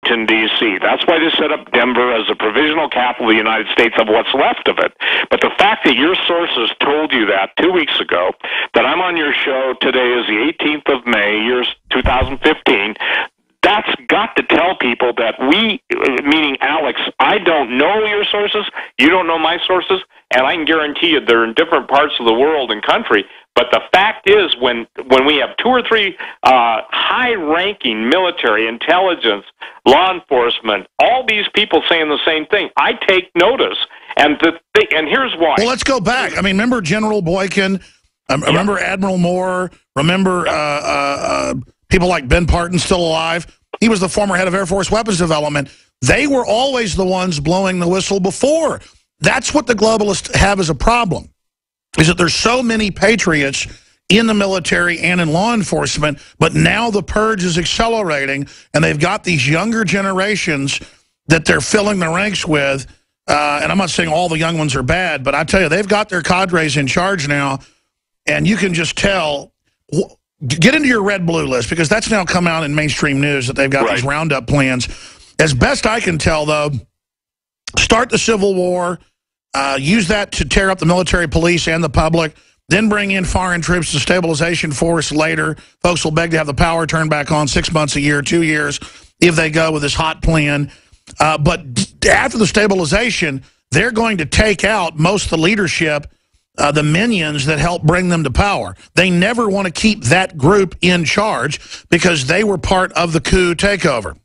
Washington, D.C. That's why they set up Denver as a provisional capital of the United States of what's left of it. But the fact that your sources told you that 2 weeks ago, that I'm on your show today is the 18th of May, years 2015, that's got to tell people that we, meaning Alex, I don't know your sources, you don't know my sources, and I can guarantee you they're in different parts of the world and country. But the fact is, when we have 2 or 3 high-ranking military, intelligence, law enforcement, all these people saying the same thing, I take notice. And here's why. Well, let's go back. I mean, remember General Boykin? Remember Admiral Moore? Remember people like Ben Parton still alive? He was the former head of Air Force Weapons Development. They were always the ones blowing the whistle before. That's what the globalists have as a problem, is that there's so many patriots in the military and in law enforcement, but now the purge is accelerating, and they've got these younger generations that they're filling the ranks with. And I'm not saying all the young ones are bad, but I tell you, they've got their cadres in charge now, and you can just tell. Get into your red-blue list, because that's now come out in mainstream news that they've got these roundup plans. As best I can tell, though, start the Civil War, use that to tear up the military police and the public, then bring in foreign troops to stabilization force later. Folks will beg to have the power turned back on 6 months, a year, 2 years, if they go with this hot plan. But after the stabilization, they're going to take out most of the leadership, the minions that help bring them to power. They never want to keep that group in charge because they were part of the coup takeover.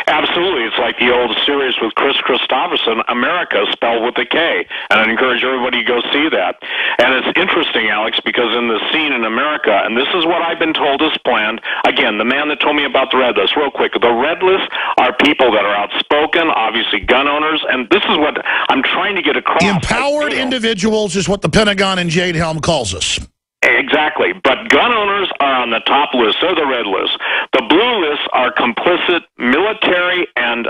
Absolutely. It's like the old series with Chris Christopherson, America, spelled with a K. And I encourage everybody to go see that. And it's interesting, Alex, because in the scene in America, and this is what I've been told is planned, again, the man that told me about the Red List, real quick, the Red List are people that are outspoken, obviously gun owners, and this is what I'm trying to get across. Empowered individuals is what the Pentagon and Jade Helm calls us. Exactly, but gun owners are on the top list. They're the red list. The blue lists are complicit military and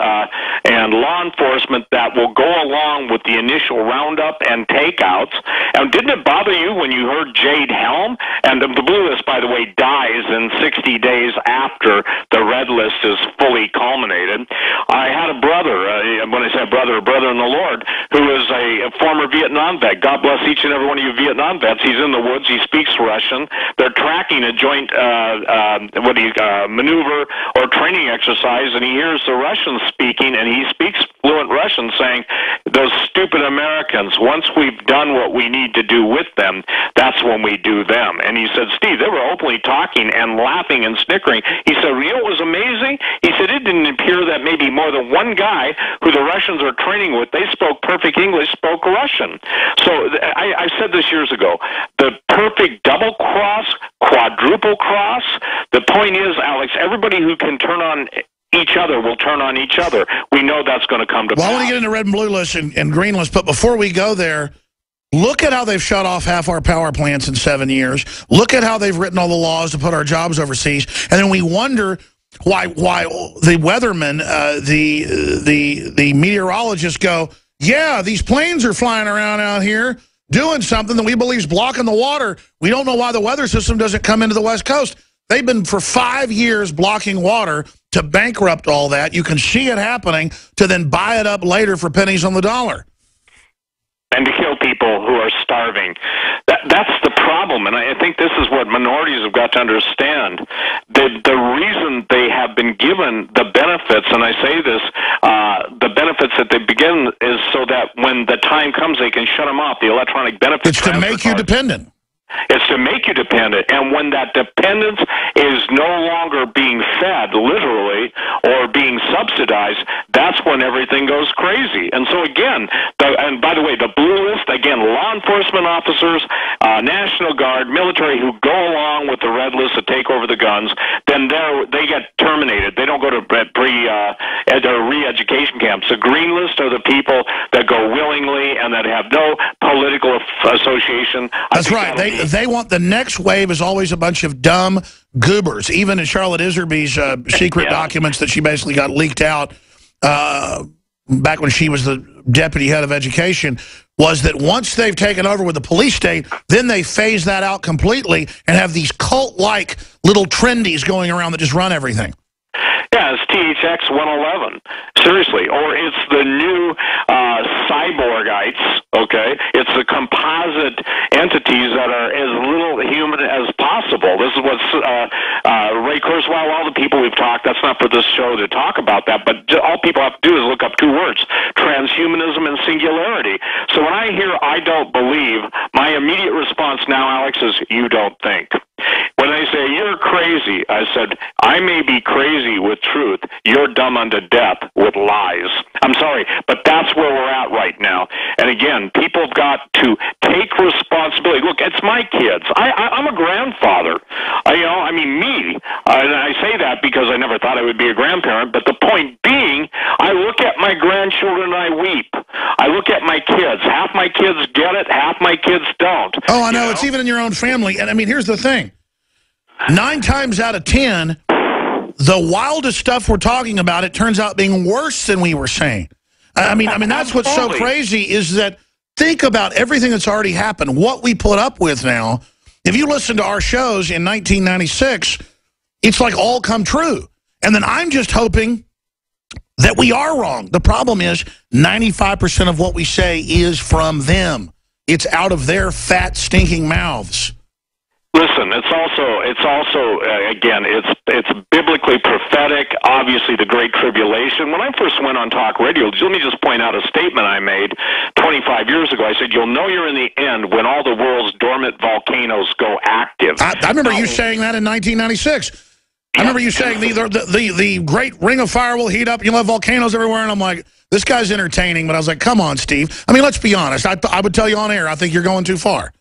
law enforcement that will go along with the initial roundup and takeouts. And didn't it bother you when you heard Jade Helm? And the blue list, by the way, dies in 60 days after the red list is fully culminated. I had a brother, when I say brother, a brother in the Lord, who is a former Vietnam vet. God bless each and every one of you Vietnam vets. He's in the woods. He speaks Russian. They're tracking a joint maneuver or training exercise, and he hears the Russians speaking, and he speaks fluent Russian, saying, those stupid Americans, once we've done what we need to do with them, that's when we do them. And he said, Steve, they were openly talking and laughing and snickering. He said, you know what was amazing? He said, it didn't appear that maybe more than one guy who the Russians are training with, they spoke perfect English, spoke Russian. So I said this years ago, the perfect double cross, quadruple cross. The point is, Alex, everybody who can turn on each other will turn on each other. We know that's going to come to pass. Well, I want to get into red and blue list and green list, but before we go there, look at how they've shut off half our power plants in 7 years. Look at how they've written all the laws to put our jobs overseas. And then we wonder why the weathermen, the meteorologists go, yeah, these planes are flying around out here doing something that we believe is blocking the water. We don't know why the weather system doesn't come into the West Coast. They've been for 5 years blocking water to bankrupt all that. You can see it happening to then buy it up later for pennies on the dollar. And to kill people who are starving. That's the problem, and I think this is what minorities have got to understand. The reason they have been given the benefits, and I say this, the benefits that they begin is so that when the time comes, they can shut them off, the electronic benefits. It's to make you dependent. It's to make you dependent. And when that dependence is no longer being fed, literally, or being subsidized, that's when everything goes crazy. And so again, and by the way, the blue list, again, law enforcement officers, National Guard, military who go along with the red list to take over the guns, then they get terminated. They don't go to re-education camps. The green list are the people that go willingly and that have no political association. That's right. They want the next wave is always a bunch of dumb goobers. Even in Charlotte Iserby's secret documents that she basically got leaked out back when she was the deputy head of education, was that once they've taken over with the police state, then they phase that out completely and have these cult-like little trendies going around that just run everything. Yeah, it's THX XX-111. Seriously. Or it's the new cyborgites, okay? It's the composite entities that are as little human as possible. This is what Ray Kurzweil, all the people we've talked, that's not for this show to talk about that, but all people have to do is look up two words, transhumanism and singularity. So when I hear I don't believe, my immediate response now, Alex, is you don't think. When they say, you're crazy, I said, I may be crazy with truth. You're dumb unto death with lies. I'm sorry, but that's where we're at right now. And again, people have got to take responsibility. Look, it's my kids. I'm a grandfather. Me. And I say that because I never thought I would be a grandparent, but the point being, I look at my grandchildren and I weep. I look at my kids. Half my kids get it, half my kids don't. Oh, I know. It's even in your own family. And I mean, here's the thing. 9 times out of 10, the wildest stuff we're talking about, it turns out being worse than we were saying. I mean, that's what's so crazy is that think about everything that's already happened, what we put up with now. If you listen to our shows in 1996, it's like all come true. And then I'm just hoping that we are wrong. The problem is 95% of what we say is from them. It's out of their fat, stinking mouths. Listen, it's also again, it's biblically prophetic. Obviously, the Great Tribulation. When I first went on talk radio, let me just point out a statement I made 25 years ago. I said, "You'll know you're in the end when all the world's dormant volcanoes go active." I remember you saying that in 1996. I remember you saying the great ring of fire will heat up. You'll have volcanoes everywhere, and I'm like, this guy's entertaining. But I was like, come on, Steve. I mean, let's be honest. I would tell you on air, I think you're going too far.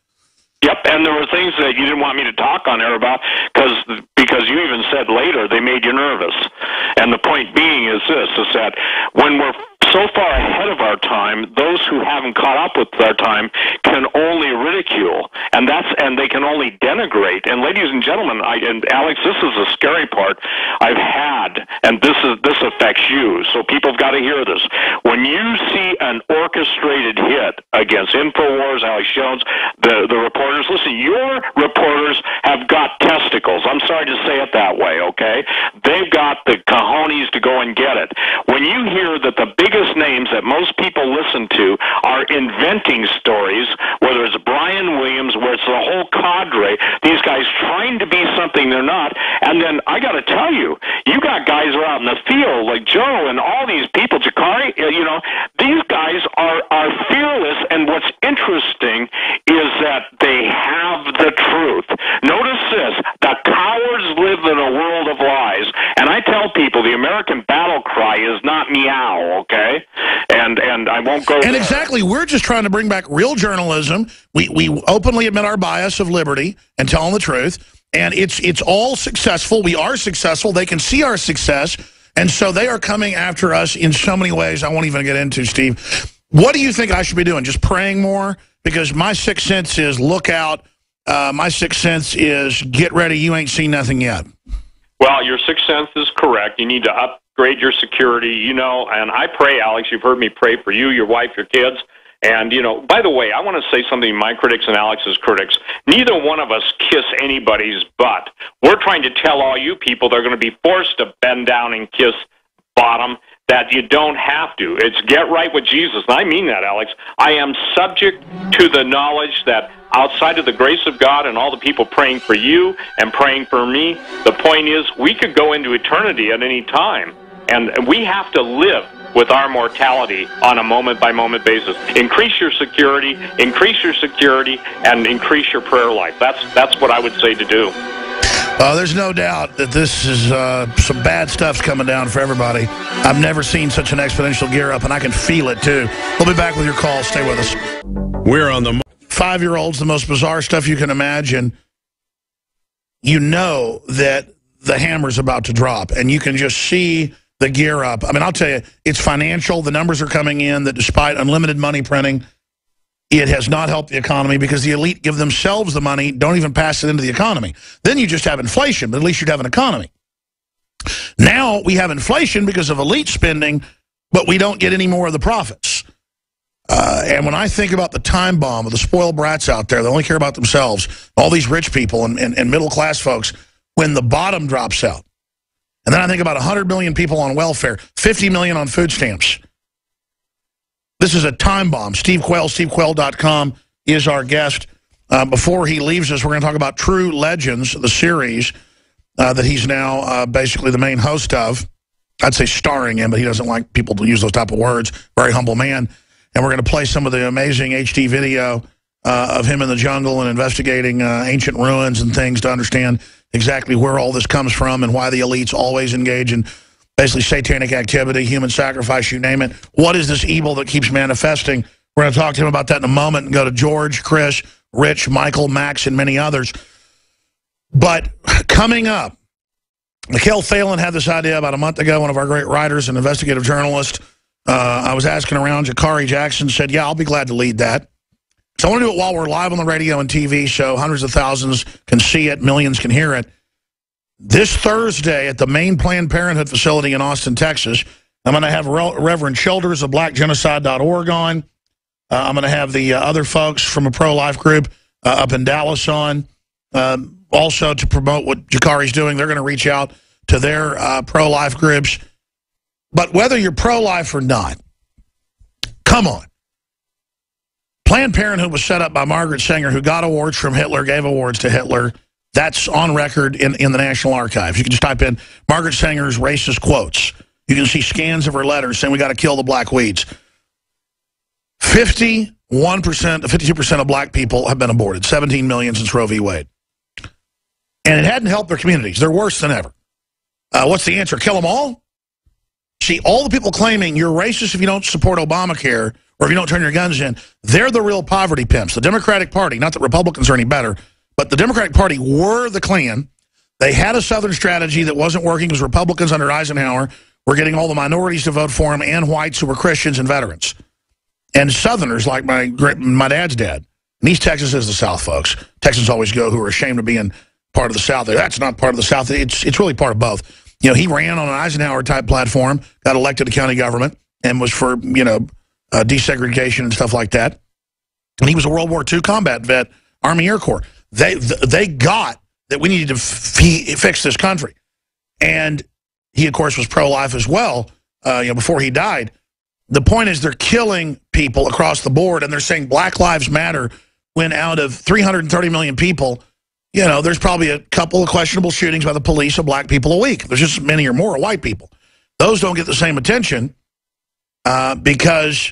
Yep, and there were things that you didn't want me to talk on air about because you even said later they made you nervous. And the point being is this, is that when we're so far ahead of our time, those who haven't caught up with our time can only ridicule, and they can only denigrate. And ladies and gentlemen, and Alex, this is the scary part I've had, and this affects you, so people have got to hear this. When you see an orchestrated hit against InfoWars, Alex Jones, the reporters, listen, your reporters have got testicles. I'm sorry to say it that way, okay? They've got the cojones to go and get it. When you hear that the biggest names that most people listen to are inventing stories, whether it's Brian Williams, where it's the whole cadre, these guys trying to be something they're not, and then I got to tell you, you got guys who are out in the field, like Joe and all these people, Jakari, these guys are fearless, and what's interesting is that they have the truth. Notice this, the cowards live in a world of lies, and I tell people the American battle cry is not meow, okay? And I won't go And there. exactly, we're just trying to bring back real journalism. We openly admit our bias of liberty and telling the truth. And it's all successful. We are successful. They can see our success. And so they are coming after us in so many ways I won't even get into, Steve. What do you think I should be doing? Just praying more? Because my sixth sense is look out. My sixth sense is get ready. You ain't seen nothing yet. Well, your sixth sense is correct. You need to upgrade your security, and I pray, Alex, you've heard me pray for you, your wife, your kids. And, by the way, I want to say something to my critics and Alex's critics. Neither one of us kiss anybody's butt. We're trying to tell all you people they're going to be forced to bend down and kiss bottom, that you don't have to. It's get right with Jesus. And I mean that, Alex. I am subject to the knowledge that outside of the grace of God and all the people praying for you and praying for me, the point is we could go into eternity at any time. And we have to live with our mortality on a moment-by-moment basis. Increase your security, and increase your prayer life. That's what I would say to do. There's no doubt that this is some bad stuff's coming down for everybody. I've never seen such an exponential gear up, and I can feel it, too. We'll be back with your calls. Stay with us. We're on the... 5-year-olds, the most bizarre stuff you can imagine. You know that the hammer's about to drop, and you can just see the gear up. I mean, I'll tell you, it's financial. The numbers are coming in that despite unlimited money printing, it has not helped the economy because the elite give themselves the money, don't even pass it into the economy. Then you just have inflation, but at least you'd have an economy. Now we have inflation because of elite spending, but we don't get any more of the profits. And when I think about the time bomb of the spoiled brats out there that only care about themselves, all these rich people and middle-class folks, when the bottom drops out, And then I think about 100 million people on welfare, 50 million on food stamps. This is a time bomb. Steve Quayle, stevequayle.com is our guest. Before he leaves us, we're going to talk about True Legends, the series that he's now basically the main host of. I'd say starring in, but he doesn't like people to use those type of words. Very humble man. And we're going to play some of the amazing HD video of him in the jungle and investigating ancient ruins and things to understand exactly where all this comes from and why the elites always engage in basically satanic activity, human sacrifice, you name it. What is this evil that keeps manifesting? We're going to talk to him about that in a moment and go to George, Chris, Rich, Michael, Max, and many others. But coming up, Mikhail Phelan had this idea about a month ago, one of our great writers and investigative journalists. I was asking around, Jakari Jackson said, yeah, I'll be glad to lead that. So I want to do it while we're live on the radio and TV, so hundreds of thousands can see it, millions can hear it. This Thursday at the main Planned Parenthood facility in Austin, Texas, I'm going to have Reverend Childers of BlackGenocide.org on. I'm going to have the other folks from a pro-life group up in Dallas on. Also, to promote what Jakari's doing, they're going to reach out to their pro-life groups. But whether you're pro-life or not, come on. Planned Parenthood was set up by Margaret Sanger, who got awards from Hitler, gave awards to Hitler. That's on record in the National Archives. You can just type in Margaret Sanger's racist quotes. You can see scans of her letters saying we got to kill the black weeds. 52% of black people have been aborted, 17 million since Roe v. Wade. And it hadn't helped their communities. They're worse than ever. What's the answer? Kill them all? See, all the people claiming you're racist if you don't support Obamacare or if you don't turn your guns in, they're the real poverty pimps. The Democratic Party, not that Republicans are any better, but the Democratic Party were the Klan. They had a Southern strategy that wasn't working because Republicans under Eisenhower were getting all the minorities to vote for him and whites who were Christians and veterans. And Southerners like my dad's dad. And East Texas is the South, folks. Texans always go who are ashamed of being part of the South. That's not part of the South. It's really part of both. You know, he ran on an Eisenhower-type platform, got elected to county government, and was for, you know, desegregation and stuff like that. And he was a World War II combat vet, Army Air Corps. They got that we needed to fix this country. And he, of course, was pro-life as well, before he died. The point is they're killing people across the board, and they're saying Black Lives Matter when out of 330 million people, you know, there's probably a couple of questionable shootings by the police of black people a week. There's just many or more of white people. Those don't get the same attention because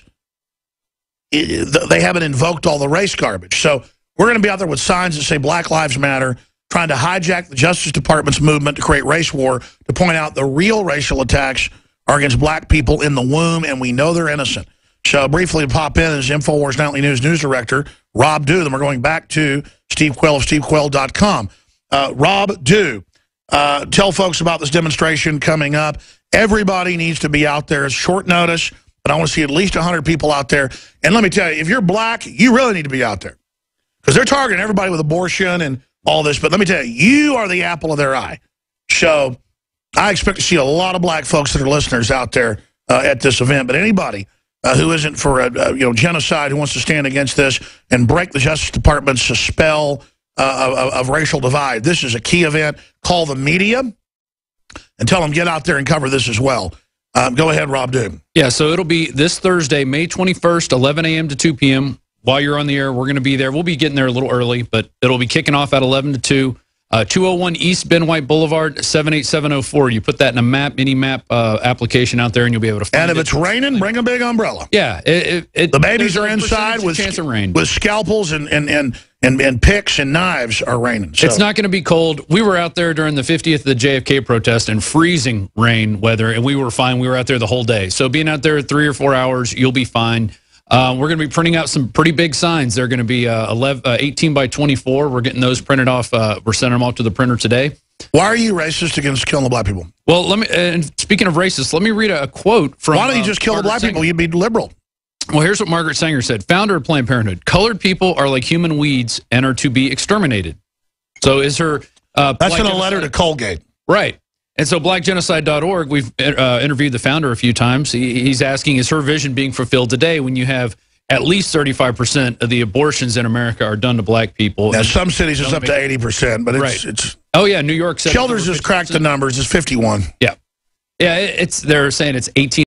they haven't invoked all the race garbage. So we're going to be out there with signs that say Black Lives Matter, trying to hijack the Justice Department's movement to create race war, to point out the real racial attacks are against black people in the womb, and we know they're innocent. So briefly to pop in is InfoWars Nightly News Director, Rob Dew. Then we're going back to Steve Quayle of stevequayle.com. Rob Dew, tell folks about this demonstration coming up. Everybody needs to be out there. It's short notice, but I want to see at least 100 people out there. And let me tell you, if you're black, you really need to be out there. Because they're targeting everybody with abortion and all this. But let me tell you, you are the apple of their eye. So I expect to see a lot of black folks that are listeners out there at this event. But anybody who isn't for genocide, who wants to stand against this and break the Justice Department's spell of racial divide, this is a key event. Call the media and tell them get out there and cover this as well. Go ahead, Rob Dew. Yeah, so it'll be this Thursday, May 21st, 11 a.m. to 2 p.m. While you're on the air, we're going to be there. We'll be getting there a little early, but it'll be kicking off at 11 to 2. 201 East Ben White Boulevard, 78704. You put that in a mini map application out there, and you'll be able to find it. And if it's raining, bring a big umbrella. Yeah. The babies are inside with scalpels and picks and knives are raining. So. It's not going to be cold. We were out there during the 50th of the JFK protest in freezing rain weather, and we were fine. We were out there the whole day. So being out there 3 or 4 hours, you'll be fine. We're going to be printing out some pretty big signs. They're going to be 18 by 24. We're getting those printed off. We're sending them off to the printer today. Why are you racist against killing the black people? Well, and speaking of racist, let me read a quote from... Why don't you just kill the black people? You'd be liberal. Well, here's what Margaret Sanger said. Founder of Planned Parenthood. Colored people are like human weeds and are to be exterminated. So is her... That's in a letter to Colgate. Right. And so blackgenocide.org, we've interviewed the founder a few times. He's asking, is her vision being fulfilled today when you have at least 35% of the abortions in America are done to black people? Now, some cities it's up to 80%, but it's Oh, yeah, New York said... Childers just cracked the numbers. It's 51. Yeah. Yeah, they're saying it's 18